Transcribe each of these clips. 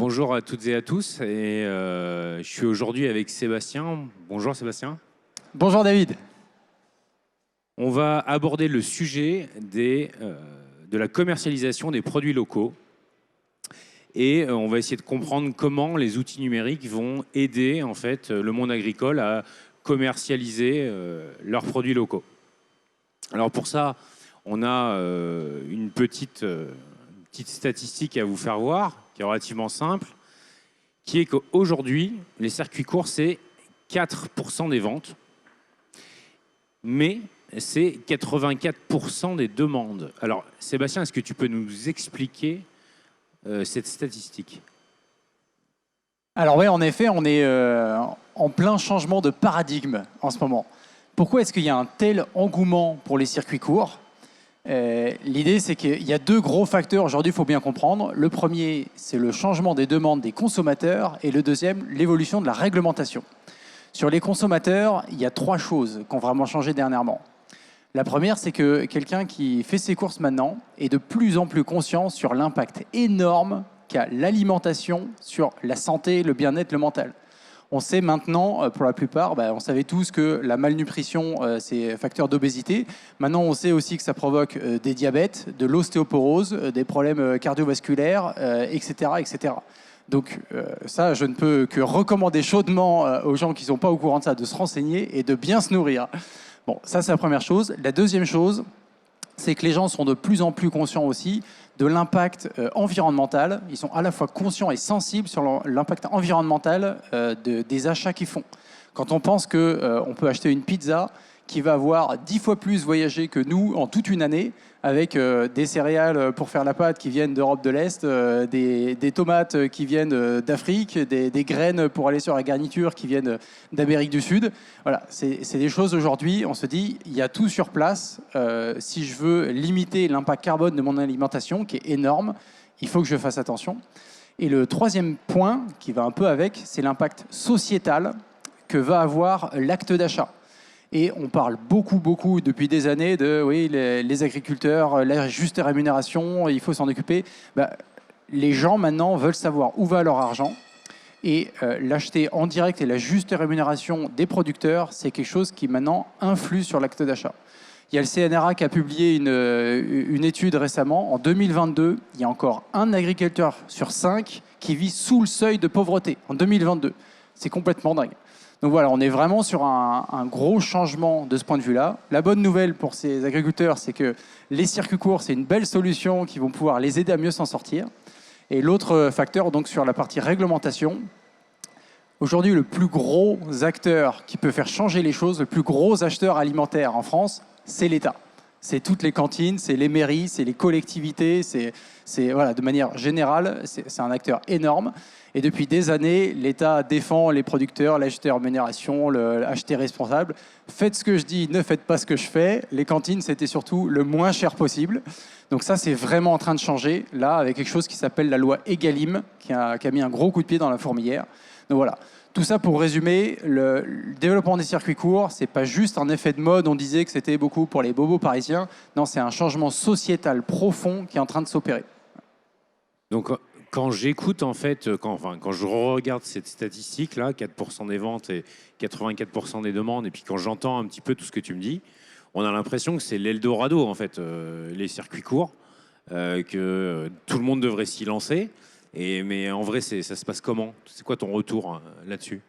bonjour à toutes et à tous. Je suis aujourd'hui avec Sébastien. Bonjour Sébastien. Bonjour David. On va aborder le sujet de la commercialisation des produits locaux. Et on va essayer de comprendre comment les outils numériques vont aider en fait, le monde agricole à commercialiser leurs produits locaux. Alors pour ça, on a une petite statistique à vous faire voir, qui est relativement simple, qui est qu'aujourd'hui, les circuits courts, c'est 4% des ventes, mais c'est 84% des demandes. Alors, Sébastien, est-ce que tu peux nous expliquer cette statistique ? Alors oui, en effet, on est en plein changement de paradigme en ce moment. Pourquoi est-ce qu'il y a un tel engouement pour les circuits courts ? L'idée, c'est qu'il y a deux gros facteurs aujourd'hui, il faut bien comprendre. Le premier, c'est le changement des demandes des consommateurs et le deuxième, l'évolution de la réglementation. Sur les consommateurs, il y a trois choses qui ont vraiment changé dernièrement. La première, c'est que quelqu'un qui fait ses courses maintenant est de plus en plus conscient sur l'impact énorme qu'a l'alimentation sur la santé, le bien-être, le mental. On sait maintenant, pour la plupart, on savait tous que la malnutrition, c'est facteur d'obésité. Maintenant, on sait aussi que ça provoque des diabètes, de l'ostéoporose, des problèmes cardiovasculaires, etc., etc. Donc ça, je ne peux que recommander chaudement aux gens qui ne sont pas au courant de ça de se renseigner et de bien se nourrir. Bon, ça, c'est la première chose. La deuxième chose, c'est que les gens sont de plus en plus conscients aussi de l'impact environnemental. Ils sont à la fois conscients et sensibles sur l'impact environnemental des achats qu'ils font. Quand on pense qu'on peut acheter une pizza qui va avoir 10 fois plus voyagé que nous en toute une année, avec des céréales pour faire la pâte qui viennent d'Europe de l'Est, des tomates qui viennent d'Afrique, des graines pour aller sur la garniture qui viennent d'Amérique du Sud. Voilà, c'est des choses aujourd'hui, on se dit, il y a tout sur place. Si je veux limiter l'impact carbone de mon alimentation, qui est énorme, il faut que je fasse attention. Et le troisième point, qui va un peu avec, c'est l'impact sociétal que va avoir l'acte d'achat. Et on parle beaucoup depuis des années de oui, les agriculteurs, la juste rémunération, il faut s'en occuper. Les gens maintenant veulent savoir où va leur argent. Et l'acheter en direct et la juste rémunération des producteurs, c'est quelque chose qui maintenant influe sur l'acte d'achat. Il y a le CNRA qui a publié une étude récemment. En 2022, il y a encore un agriculteur sur 5 qui vit sous le seuil de pauvreté. En 2022, c'est complètement dingue. Donc voilà, on est vraiment sur un gros changement de ce point de vue-là. La bonne nouvelle pour ces agriculteurs, c'est que les circuits courts, c'est une belle solution qui vont pouvoir les aider à mieux s'en sortir. Et l'autre facteur, donc sur la partie réglementation, aujourd'hui, le plus gros acteur qui peut faire changer les choses, le plus gros acheteur alimentaire en France, c'est l'État. C'est toutes les cantines, c'est les mairies, c'est les collectivités, voilà, de manière générale, c'est un acteur énorme. Et depuis des années, l'État défend les producteurs, l'acheter rémunération, l'acheter responsable. Faites ce que je dis, ne faites pas ce que je fais. Les cantines, c'était surtout le moins cher possible. Donc ça, c'est vraiment en train de changer, là, avec quelque chose qui s'appelle la loi Egalim, qui a mis un gros coup de pied dans la fourmilière. Donc voilà. Tout ça pour résumer, le développement des circuits courts, c'est pas juste un effet de mode, on disait que c'était beaucoup pour les bobos parisiens. Non, c'est un changement sociétal profond qui est en train de s'opérer. Donc, quand j'écoute, en fait, quand je regarde cette statistique-là, 4% des ventes et 84% des demandes, et puis quand j'entends un petit peu tout ce que tu me dis, on a l'impression que c'est l'Eldorado, en fait, les circuits courts, que tout le monde devrait s'y lancer. Mais en vrai, ça se passe comment ? C'est quoi ton retour là-dessus ?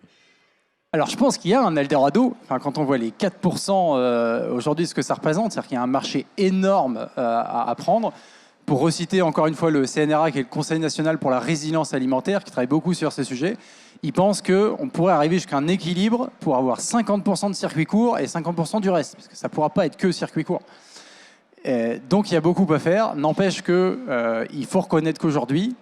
Alors, je pense qu'il y a un Eldorado. Quand on voit les 4% aujourd'hui, ce que ça représente, c'est-à-dire qu'il y a un marché énorme à prendre. Pour reciter encore une fois le CNRA, qui est le Conseil national pour la résilience alimentaire, qui travaille beaucoup sur ce sujet, il pense qu'on pourrait arriver jusqu'à un équilibre pour avoir 50% de circuits courts et 50% du reste, parce que ça ne pourra pas être que circuits courts. Donc il y a beaucoup à faire. N'empêche qu'il faut reconnaître qu'aujourd'hui,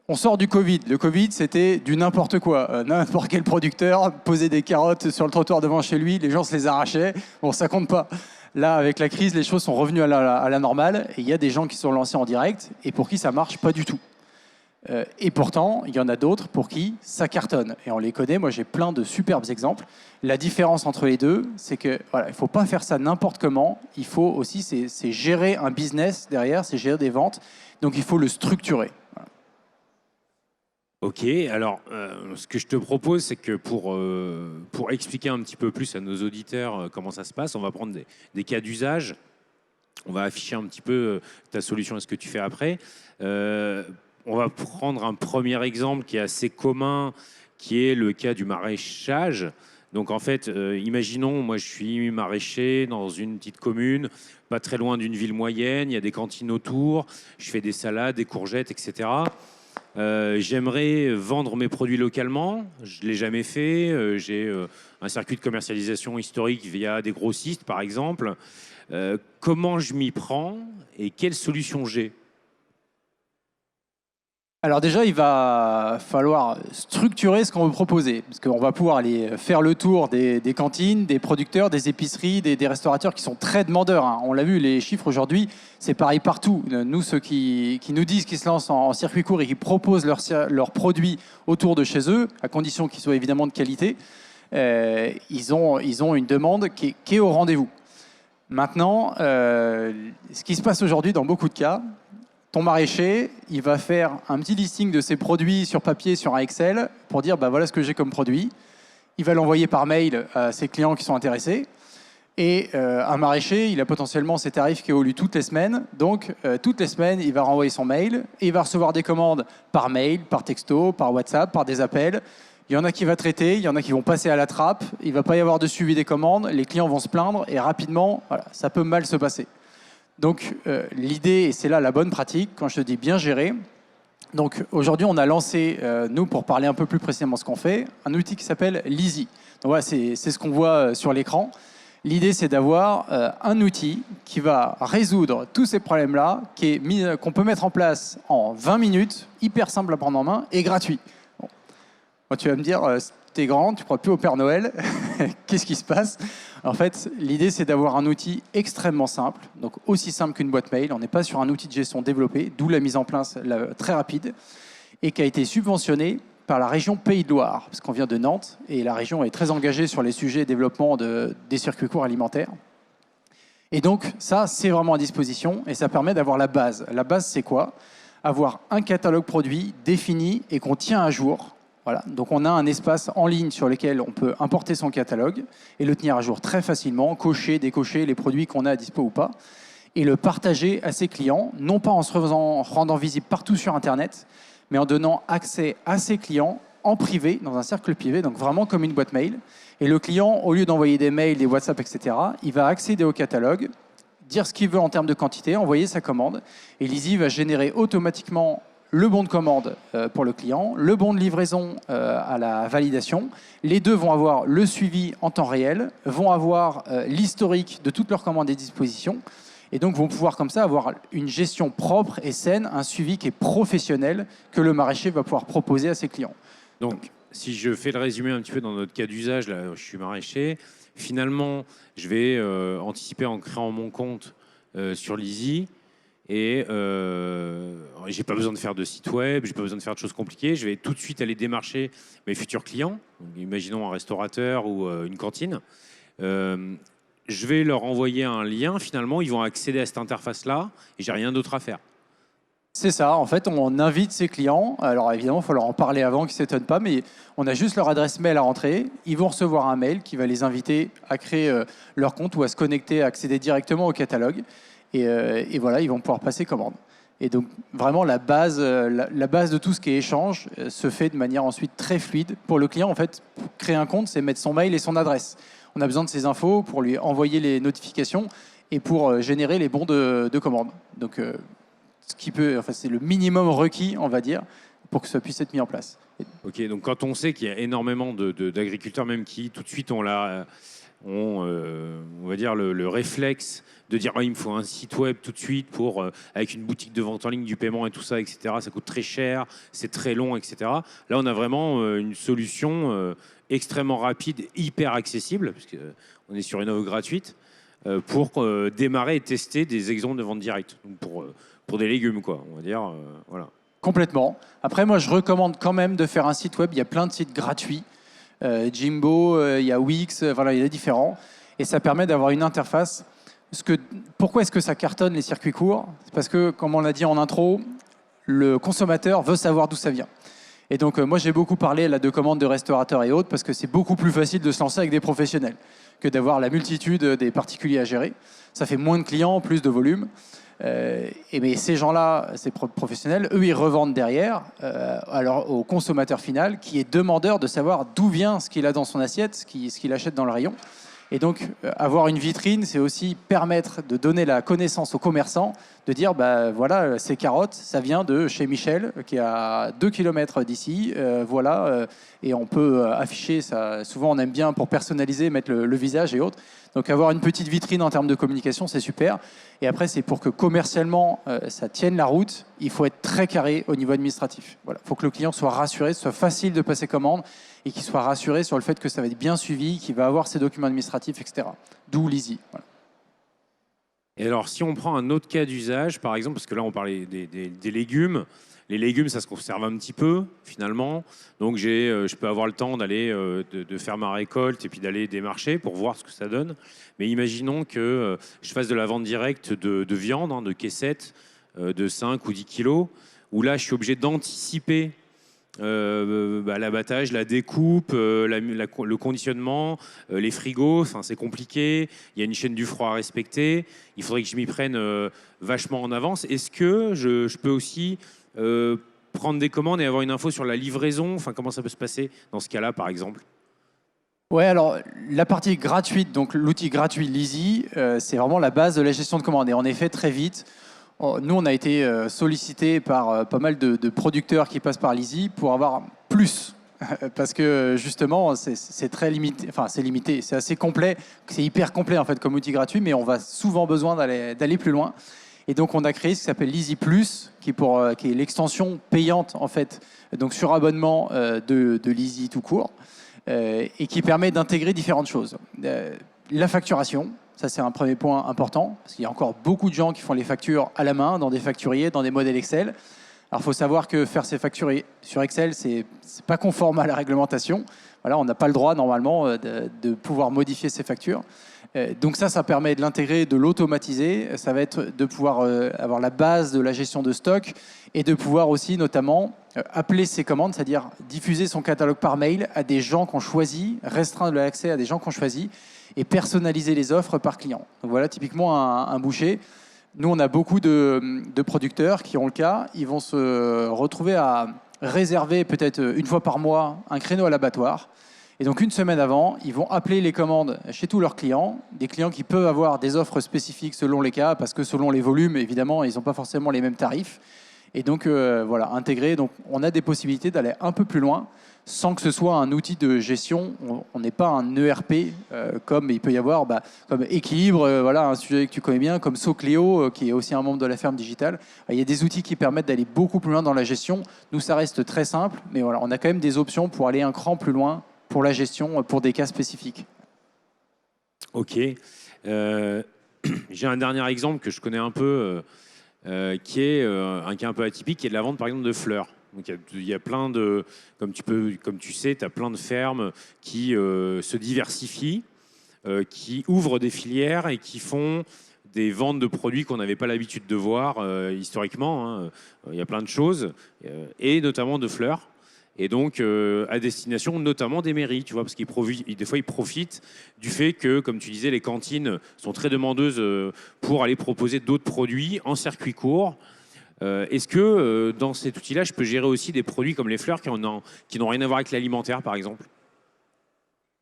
on sort du Covid. Le Covid, c'était du n'importe quoi. N'importe quel producteur posait des carottes sur le trottoir devant chez lui, les gens se les arrachaient. Bon, ça compte pas. Là, avec la crise, les choses sont revenues à la normale. Et il y a des gens qui sont lancés en direct et pour qui ça marche pas du tout. Et pourtant, il y en a d'autres pour qui ça cartonne. Et on les connaît. Moi, j'ai plein de superbes exemples. La différence entre les deux, c'est que voilà, il faut pas faire ça n'importe comment. Il faut aussi, c'est gérer un business derrière, c'est gérer des ventes. Donc, il faut le structurer. Voilà. Ok, alors ce que je te propose, c'est que pour expliquer un petit peu plus à nos auditeurs comment ça se passe, on va prendre des cas d'usage. On va afficher un petit peu ta solution et ce que tu fais après. Euh, on va prendre un premier exemple qui est assez commun, qui est le cas du maraîchage. Donc en fait, imaginons, moi je suis maraîcher dans une petite commune, pas très loin d'une ville moyenne, il y a des cantines autour, je fais des salades, des courgettes, etc. J'aimerais vendre mes produits localement. Je ne l'ai jamais fait. J'ai un circuit de commercialisation historique via des grossistes, par exemple. Comment je m'y prends et quelles solutions j'ai? Alors déjà, il va falloir structurer ce qu'on veut proposer, parce qu'on va pouvoir aller faire le tour des cantines, des producteurs, des épiceries, des restaurateurs qui sont très demandeurs, hein. On l'a vu, les chiffres aujourd'hui, c'est pareil partout. Nous, ceux qui nous disent qu'ils se lancent en circuit court et qui proposent leurs produits autour de chez eux, à condition qu'ils soient évidemment de qualité, ils ont une demande qui est au rendez-vous. Maintenant, ce qui se passe aujourd'hui dans beaucoup de cas, ton maraîcher, il va faire un petit listing de ses produits sur papier, sur un Excel, pour dire bah, voilà ce que j'ai comme produit. Il va l'envoyer par mail à ses clients qui sont intéressés. Et un maraîcher, il a potentiellement ses tarifs qui évoluent toutes les semaines. Donc, toutes les semaines, il va renvoyer son mail et il va recevoir des commandes par mail, par texto, par WhatsApp, par des appels. Il y en a qui va traiter, il y en a qui vont passer à la trappe. Il ne va pas y avoir de suivi des commandes. Les clients vont se plaindre et rapidement, voilà, ça peut mal se passer. Donc l'idée, et c'est là la bonne pratique, quand je te dis bien gérer, donc aujourd'hui on a lancé, nous pour parler un peu plus précisément ce qu'on fait, un outil qui s'appelle Leasy. Donc voilà, c'est ce qu'on voit sur l'écran. L'idée c'est d'avoir un outil qui va résoudre tous ces problèmes-là, qu'on peut mettre en place en 20 minutes, hyper simple à prendre en main et gratuit. Bon. Moi, tu vas me dire, t'es grand, tu ne crois plus au Père Noël, qu'est-ce qui se passe? En fait, l'idée, c'est d'avoir un outil extrêmement simple, donc aussi simple qu'une boîte mail. On n'est pas sur un outil de gestion développé, d'où la mise en place très rapide, et qui a été subventionné par la région Pays de Loire, parce qu'on vient de Nantes, et la région est très engagée sur les sujets de développement des circuits courts alimentaires. Et donc, ça, c'est vraiment à disposition, et ça permet d'avoir la base. La base, c'est quoi? Avoir un catalogue produit défini et qu'on tient à jour. Voilà. Donc on a un espace en ligne sur lequel on peut importer son catalogue et le tenir à jour très facilement, cocher, décocher les produits qu'on a à dispo ou pas, et le partager à ses clients, non pas en se rendant visible partout sur Internet, mais en donnant accès à ses clients en privé, dans un cercle privé, donc vraiment comme une boîte mail. Et le client, au lieu d'envoyer des mails, des WhatsApp, etc., il va accéder au catalogue, dire ce qu'il veut en termes de quantité, envoyer sa commande, et Leasy va générer automatiquement le bon de commande pour le client, le bon de livraison à la validation. Les deux vont avoir le suivi en temps réel, vont avoir l'historique de toutes leurs commandes et dispositions, et donc vont pouvoir comme ça avoir une gestion propre et saine, un suivi qui est professionnel que le maraîcher va pouvoir proposer à ses clients. Donc, si je fais le résumé un petit peu dans notre cas d'usage, là, je suis maraîcher. Finalement, je vais anticiper en créant mon compte sur Leasy. Et j'ai pas besoin de faire de site web, j'ai pas besoin de faire de choses compliquées. Je vais tout de suite aller démarcher mes futurs clients. Donc, imaginons un restaurateur ou une cantine. Je vais leur envoyer un lien. Finalement, ils vont accéder à cette interface-là et j'ai rien d'autre à faire. C'est ça, en fait, on invite ses clients. Alors évidemment, il faut leur en parler avant, qu'ils ne s'étonnent pas, mais on a juste leur adresse mail à rentrer. Ils vont recevoir un mail qui va les inviter à créer leur compte ou à se connecter, à accéder directement au catalogue. Et voilà, ils vont pouvoir passer commande. Et donc, vraiment, la base de tout ce qui est échange se fait de manière ensuite très fluide. Pour le client, en fait, créer un compte, c'est mettre son mail et son adresse. On a besoin de ces infos pour lui envoyer les notifications et pour générer les bons de commande. Donc, c'est le minimum requis, on va dire, pour que ça puisse être mis en place. Ok, donc quand on sait qu'il y a énormément d'agriculteurs même qui tout de suite on va dire le réflexe de dire il me faut un site web tout de suite pour avec une boutique de vente en ligne, du paiement et tout ça, etc. Ça coûte très cher, c'est très long, etc. Là, on a vraiment une solution extrêmement rapide, hyper accessible, parce on est sur une offre gratuite, pour démarrer et tester des exemples de vente directe. Donc pour des légumes, quoi, on va dire. Voilà. Complètement. Après, moi, je recommande quand même de faire un site web. Il y a plein de sites gratuits. Jimbo, il y a Wix, voilà, il y a différents. Et ça permet d'avoir une interface. Pourquoi est-ce que ça cartonne les circuits courts? C'est parce que, comme on l'a dit en intro, le consommateur veut savoir d'où ça vient. Et donc, moi, j'ai beaucoup parlé là, de commandes de restaurateurs et autres parce que c'est beaucoup plus facile de se lancer avec des professionnels que d'avoir la multitude des particuliers à gérer. Ça fait moins de clients, plus de volume. Et mais ces gens-là, ces professionnels, eux, ils revendent derrière alors au consommateur final qui est demandeur de savoir d'où vient ce qu'il a dans son assiette, ce qu'il achète dans le rayon. Et donc, avoir une vitrine, c'est aussi permettre de donner la connaissance aux commerçants, de dire, bah, voilà, ces carottes, ça vient de chez Michel, qui est à 2 km d'ici. Voilà, et on peut afficher ça. Souvent, on aime bien pour personnaliser, mettre le visage et autres. Donc, avoir une petite vitrine en termes de communication, c'est super. Et après, c'est pour que commercialement, ça tienne la route, il faut être très carré au niveau administratif. Voilà. Il faut que le client soit rassuré, soit facile de passer commande et qu'il soit rassuré sur le fait que ça va être bien suivi, qu'il va avoir ses documents administratifs, etc. D'où l'Easy. Voilà. Et alors, si on prend un autre cas d'usage, par exemple, parce que là, on parlait des légumes. Les légumes, ça se conserve un petit peu, finalement. Donc, je peux avoir le temps d'aller de faire ma récolte et puis d'aller démarcher pour voir ce que ça donne. Mais imaginons que je fasse de la vente directe de viande, hein, de caissettes de 5 ou 10 kilos, où là, je suis obligé d'anticiper l'abattage, la découpe, le conditionnement, les frigos, c'est compliqué, il y a une chaîne du froid à respecter, il faudrait que je m'y prenne vachement en avance. Est-ce que je peux aussi prendre des commandes et avoir une info sur la livraison? Comment ça peut se passer dans ce cas-là, par exemple? Ouais, alors la partie gratuite, donc l'outil gratuit Leasy, c'est vraiment la base de la gestion de commande. Et en effet, très vite, nous, on a été sollicité par pas mal de producteurs qui passent par Leasy pour avoir plus. Parce que justement, c'est très limité, enfin c'est limité, c'est assez complet, c'est hyper complet en fait comme outil gratuit, mais on va souvent besoin d'aller plus loin. Et donc on a créé ce qui s'appelle Leasy Plus, qui est l'extension payante en fait, donc sur abonnement de Leasy tout court, et qui permet d'intégrer différentes choses. La facturation. Ça, c'est un premier point important, parce qu'il y a encore beaucoup de gens qui font les factures à la main, dans des facturiers, dans des modèles Excel. Alors, il faut savoir que faire ces factures sur Excel, c'est pas conforme à la réglementation. Voilà, on n'a pas le droit, normalement, de pouvoir modifier ces factures. Donc ça permet de l'intégrer, de l'automatiser. Ça va être de pouvoir avoir la base de la gestion de stock et de pouvoir aussi, notamment, appeler ses commandes, c'est-à-dire diffuser son catalogue par mail à des gens qu'on choisit, restreindre l'accès à des gens qu'on choisit, et personnaliser les offres par client. Donc voilà, typiquement un boucher. Nous, on a beaucoup de producteurs qui ont le cas. Ils vont se retrouver à réserver peut-être une fois par mois un créneau à l'abattoir. Et donc, une semaine avant, ils vont appeler les commandes chez tous leurs clients, des clients qui peuvent avoir des offres spécifiques selon les cas, parce que selon les volumes, évidemment, ils n'ont pas forcément les mêmes tarifs. Et donc, voilà, intégrer. Donc, on a des possibilités d'aller un peu plus loin, sans que ce soit un outil de gestion. On n'est pas un ERP comme il peut y avoir, comme Équilibre, voilà, un sujet que tu connais bien, comme Socléo, qui est aussi un membre de la ferme digitale. Il y a des outils qui permettent d'aller beaucoup plus loin dans la gestion. Nous, ça reste très simple, mais voilà, on a quand même des options pour aller un cran plus loin pour la gestion, pour des cas spécifiques. Ok. J'ai un dernier exemple que je connais un peu, qui est un cas un peu atypique, qui est de la vente, par exemple, de fleurs. Donc, il y a plein de, comme tu sais, tu as plein de fermes qui se diversifient, qui ouvrent des filières et qui font des ventes de produits qu'on n'avait pas l'habitude de voir historiquement. Hein. Il y a plein de choses, et notamment de fleurs. Et donc, à destination notamment des mairies, tu vois, parce des fois, ils profitent du fait que, comme tu disais, les cantines sont très demandeuses pour aller proposer d'autres produits en circuit court. Est-ce que dans cet outil-là, je peux gérer aussi des produits comme les fleurs qui n'ont rien à voir avec l'alimentaire, par exemple?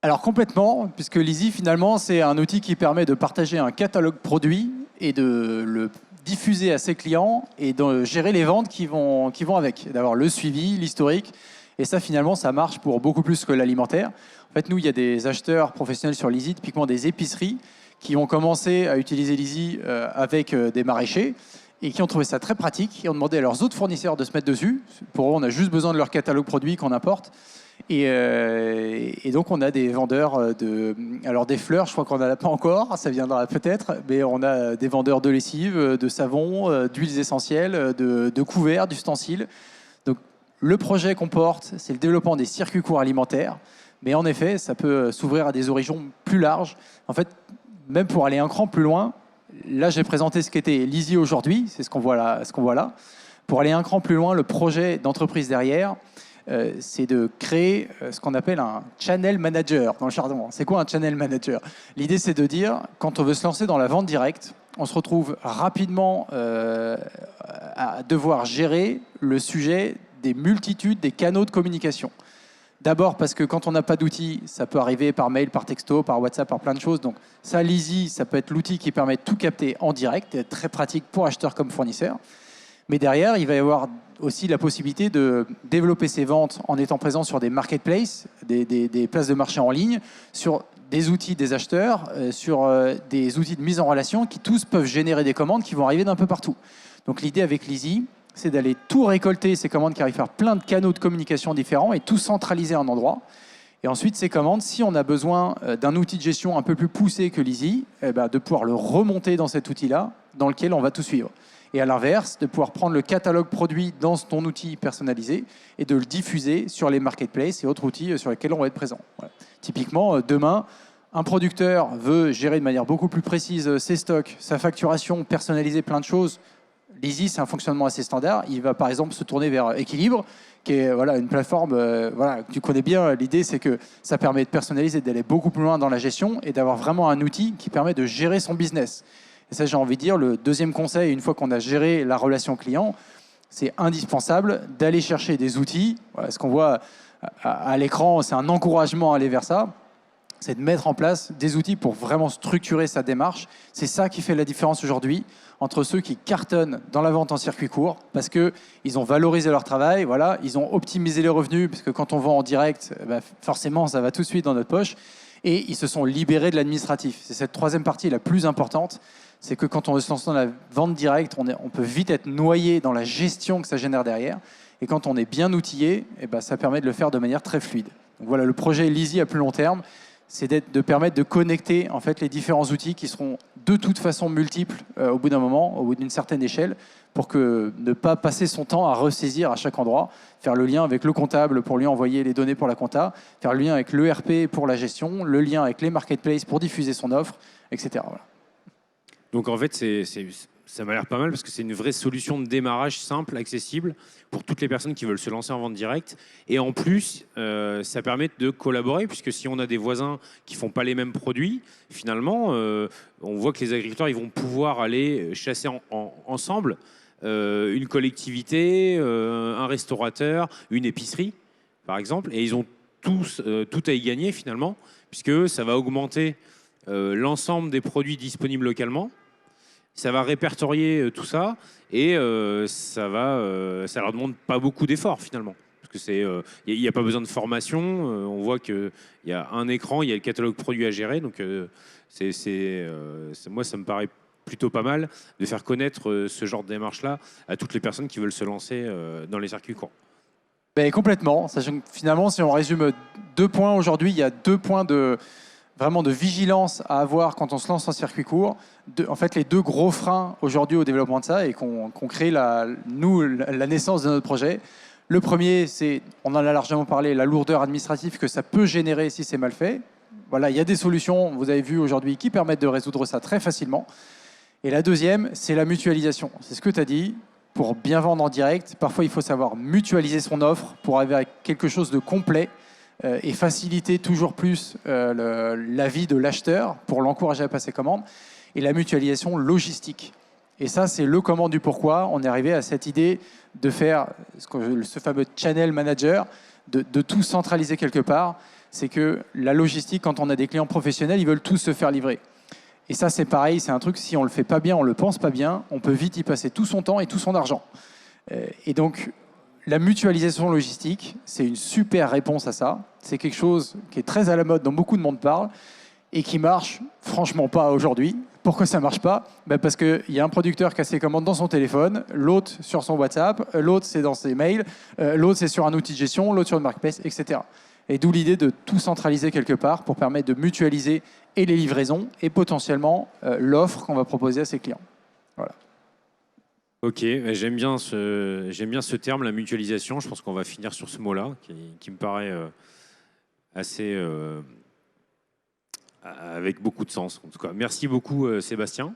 Alors complètement, puisque Leasy, finalement, c'est un outil qui permet de partager un catalogue produit et de le diffuser à ses clients et de gérer les ventes qui vont avec, d'avoir le suivi, l'historique. Et ça, finalement, ça marche pour beaucoup plus que l'alimentaire. En fait, nous, il y a des acheteurs professionnels sur Leasy, typiquement des épiceries, qui ont commencé à utiliser Leasy avec des maraîchers et qui ont trouvé ça très pratique et ont demandé à leurs autres fournisseurs de se mettre dessus. Pour eux, on a juste besoin de leur catalogue produit qu'on importe. Et donc, on a des vendeurs alors des fleurs, je crois qu'on n'en a pas encore, ça viendra peut-être, mais on a des vendeurs de lessive, de savon, d'huiles essentielles, de couverts, d'ustensiles. Donc, le projet qu'on porte, c'est le développement des circuits courts alimentaires. Mais en effet, ça peut s'ouvrir à des horizons plus larges. En fait, même pour aller un cran plus loin, là, j'ai présenté ce qu'était Leasy aujourd'hui, c'est ce qu'on voit là. Pour aller un cran plus loin, le projet d'entreprise derrière, c'est de créer ce qu'on appelle un channel manager dans le jargon. C'est quoi un channel manager? L'idée, c'est de dire, quand on veut se lancer dans la vente directe, on se retrouve rapidement à devoir gérer le sujet des multitudes, des canaux de communication. D'abord parce que quand on n'a pas d'outils, ça peut arriver par mail, par texto, par WhatsApp, par plein de choses. Donc ça, l'Easy, ça peut être l'outil qui permet de tout capter en direct, et être très pratique pour acheteurs comme fournisseurs. Mais derrière, il va y avoir aussi la possibilité de développer ses ventes en étant présent sur des marketplaces, des places de marché en ligne, sur des outils des acheteurs, sur des outils de mise en relation qui tous peuvent générer des commandes qui vont arriver d'un peu partout. Donc l'idée avec l'Easy, c'est d'aller tout récolter, ces commandes qui arrivent par plein de canaux de communication différents et tout centraliser à un endroit. Et ensuite, ces commandes, si on a besoin d'un outil de gestion un peu plus poussé que l'Easy, de pouvoir le remonter dans cet outil-là, dans lequel on va tout suivre. Et à l'inverse, de pouvoir prendre le catalogue produit dans ton outil personnalisé et de le diffuser sur les marketplaces et autres outils sur lesquels on va être présent. Voilà. Typiquement, demain, un producteur veut gérer de manière beaucoup plus précise ses stocks, sa facturation, personnaliser plein de choses. L'Easy, c'est un fonctionnement assez standard. Il va par exemple se tourner vers Équilibre, qui est une plateforme que tu connais bien. L'idée, c'est que ça permet de personnaliser, d'aller beaucoup plus loin dans la gestion et d'avoir vraiment un outil qui permet de gérer son business. Et ça, j'ai envie de dire, le deuxième conseil, une fois qu'on a géré la relation client, c'est indispensable d'aller chercher des outils. Voilà, ce qu'on voit à l'écran, c'est un encouragement à aller vers ça. C'est de mettre en place des outils pour vraiment structurer sa démarche. C'est ça qui fait la différence aujourd'hui entre ceux qui cartonnent dans la vente en circuit court parce qu'ils ont valorisé leur travail, voilà, ils ont optimisé les revenus, parce que quand on vend en direct, forcément, ça va tout de suite dans notre poche, et ils se sont libérés de l'administratif. C'est cette troisième partie la plus importante, c'est que quand on se lance dans la vente directe, on peut vite être noyé dans la gestion que ça génère derrière, et quand on est bien outillé, ça permet de le faire de manière très fluide. Donc voilà, le projet l'Easy à plus long terme, c'est de permettre de connecter en fait les différents outils qui seront de toute façon multiples au bout d'un moment, au bout d'une certaine échelle, pour que ne pas passer son temps à ressaisir à chaque endroit, faire le lien avec le comptable pour lui envoyer les données pour la compta, faire le lien avec l'ERP pour la gestion, le lien avec les marketplaces pour diffuser son offre, etc. Voilà. Donc en fait, ça m'a l'air pas mal parce que c'est une vraie solution de démarrage simple, accessible pour toutes les personnes qui veulent se lancer en vente directe. Et en plus, ça permet de collaborer puisque si on a des voisins qui font pas les mêmes produits, finalement, on voit que les agriculteurs ils vont pouvoir aller chasser ensemble une collectivité, un restaurateur, une épicerie, par exemple. Et ils ont tous tout à y gagner finalement puisque ça va augmenter l'ensemble des produits disponibles localement. Ça va répertorier tout ça et ça leur demande pas beaucoup d'efforts finalement. Parce que il n'y a pas besoin de formation. On voit qu'il y a un écran, il y a le catalogue produit à gérer. Donc moi, ça me paraît plutôt pas mal de faire connaître ce genre de démarche-là à toutes les personnes qui veulent se lancer dans les circuits courts. Complètement. Sachant que finalement, si on résume 2 points aujourd'hui, il y a 2 points vraiment de vigilance à avoir quand on se lance en circuit court. En fait, les 2 gros freins aujourd'hui au développement de ça et qu'on crée la naissance de notre projet. Le premier, c'est, on en a largement parlé, la lourdeur administrative que ça peut générer si c'est mal fait. Voilà, il y a des solutions, vous avez vu aujourd'hui, qui permettent de résoudre ça très facilement. Et la deuxième, c'est la mutualisation. C'est ce que tu as dit. Pour bien vendre en direct, parfois il faut savoir mutualiser son offre pour arriver à quelque chose de complet et faciliter toujours plus la vie de l'acheteur pour l'encourager à passer commande, et la mutualisation logistique. Et ça, c'est le comment du pourquoi on est arrivé à cette idée de faire ce fameux channel manager, de tout centraliser quelque part. C'est que la logistique, quand on a des clients professionnels, ils veulent tous se faire livrer. Et ça, c'est pareil, c'est un truc, si on ne le fait pas bien, on ne le pense pas bien, on peut vite y passer tout son temps et tout son argent. Et donc, la mutualisation logistique, c'est une super réponse à ça. C'est quelque chose qui est très à la mode, dont beaucoup de monde parle, et qui marche franchement pas aujourd'hui. Pourquoi ça marche pas ? Parce qu'il y a un producteur qui a ses commandes dans son téléphone, l'autre sur son WhatsApp, l'autre c'est dans ses mails, l'autre c'est sur un outil de gestion, l'autre sur une marketplace, etc. Et d'où l'idée de tout centraliser quelque part pour permettre de mutualiser et les livraisons et potentiellement l'offre qu'on va proposer à ses clients. Voilà. Ok, j'aime bien ce terme, la mutualisation. Je pense qu'on va finir sur ce mot-là, qui me paraît assez avec beaucoup de sens. En tout cas, merci beaucoup Sébastien.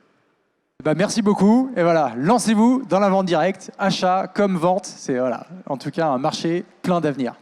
Merci beaucoup. Et voilà, lancez-vous dans la vente directe, achat comme vente. C'est en tout cas un marché plein d'avenir.